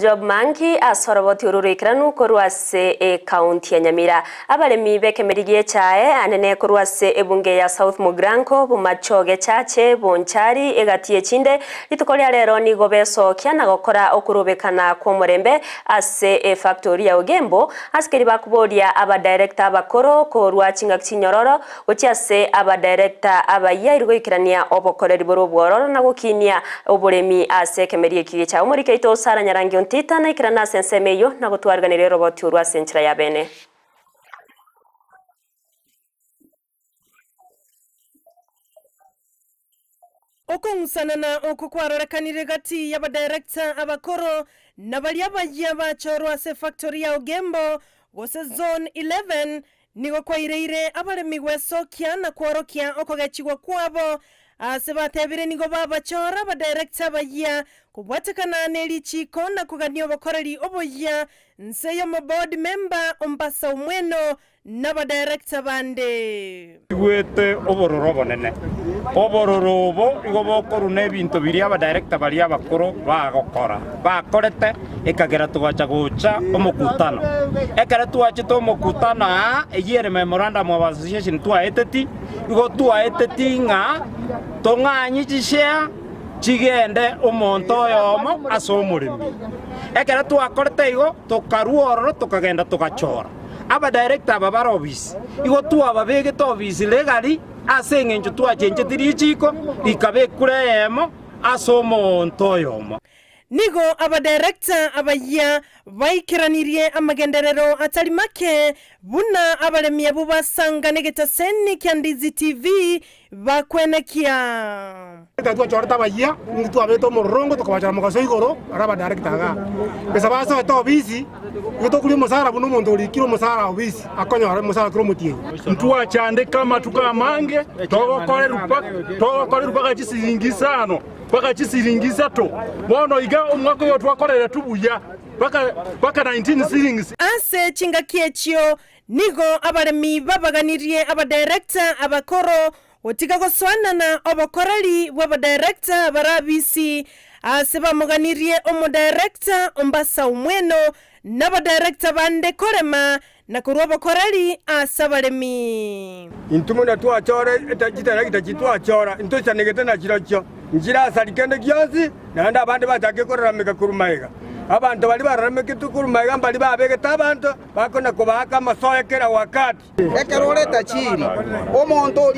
Job Monkey asoroboti ururikiranu korwase county ya Nyamira abalemi bekemerigie chae anene korwase ebunge ya South Mugranko bumachoge chache bonchari egatie chinde litukolia rero ni gobeso kiana gokora okurubekana kwa murembe ase factory ya Ogembo askeri bakuboria aba director bakoro korwa chinga kinyororo ochiase aba director abaya irgoikirania obokoreri borobwororo na gukinia oburemi ase kemerie kigie cha umurike ito Sara Nyarangi Ntita na ikirana sensemeyo na gutwarganire roboti urwa senchira ya bene. Okungusana na okukwararakanire gati y'aba director abakoro n'abalia bagia bachorwa se factory ya Ogembo gose zone 11 nigo kwaireire abalemi gwesokia na kworokia okogachigwa kwabo ase batebire nigo babachora ba director bagia kubwatekana neli chiko na kuganio bakoreri oboya nseyo mo board member ombasa umweno n'aba director bande gwete obororo nene obororobo igo bokoru nebintu biri aba director bari abakoro bagokora bakorete ekagera tugacha gucha omukutano ekara tuache to omukutano eyere memorandum of association tuaeteti igo tuaeteti nga tonganyi chishare chigende omonto yomo asomurimi ekara tuakorete igo tokaruororo tukagenda tugachora aba director babara office igo tuababege to office legally ase ngenjo tuachenje tirichiko ikabe kureyemo asomonto yomo nigo aba director abaya baikiranirie amagenderero atari make buna abalemi abubasanga negeta seni Kyandizi TV bakwenekia tatu chorta baya ngitu abeto morongo tukabachara mugaso igoro araba director ga pesa basa to bisi ngito kuli musara buno muntu uri kiro musara obisi akonya ara musara kiro mutie ntuwa chande kama tukamange togokore rupaka chisiringisano paka chisiringisa to bono iga umwako yo twakorera tubuya paka 19 shillings ase chinga kiechio nigo abalemi babaganirie aba director abakoro otiga goswanana obakorali bwa director barabisi ase bamuganirie omo director ombasa umweno n'aba director bande korema na kurwa bakorali ase abalemi intumuna tuachore etajitara kitachitwachora intochanegete na chiracho njira sarikende gyosi nanda abandi batake korera megakurumaiga abantu bali bararameke tukurumaiga mbali babege tabantu bakona kubaka masoyekera wakati ekerore tachiri omonto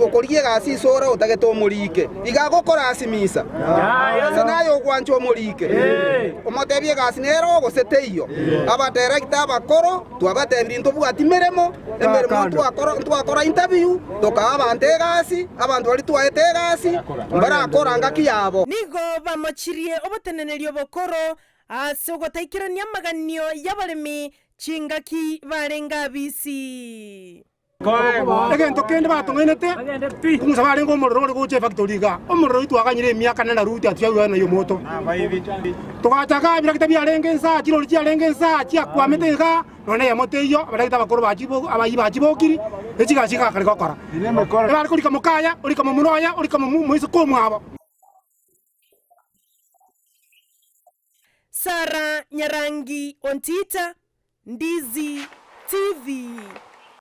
okoriye gasi sora utagete omurike igagokora asimisa sanayo gwancho omurike omotebye gasi nero goseteyo aba director abakoro twabate bintu bwatimeremo emeremo twakora interview toka abante gasi abantu bali twaete gasi mbara koranga kiyabo nigo bamochirie obotenenerio bokoro ase ogotaikirania amaganio y'abalemi chingaki barenga bisi egento kende batongenete kumusa barenga omororo ori goche factory ga omororo itwaganyire emyaka na ruti atyawe na yomoto tugachaka bira kitabia renge nsa chiro chia renge nsa chia kwamete ga none yamoteyo abarekita bakoro bachibo abayi bachibokiri echigashika kare gokora bari kuri kamukaya uri kamunoya uri kamuiso komwabo Sara Nyarangi Ntita, Ndizi TV.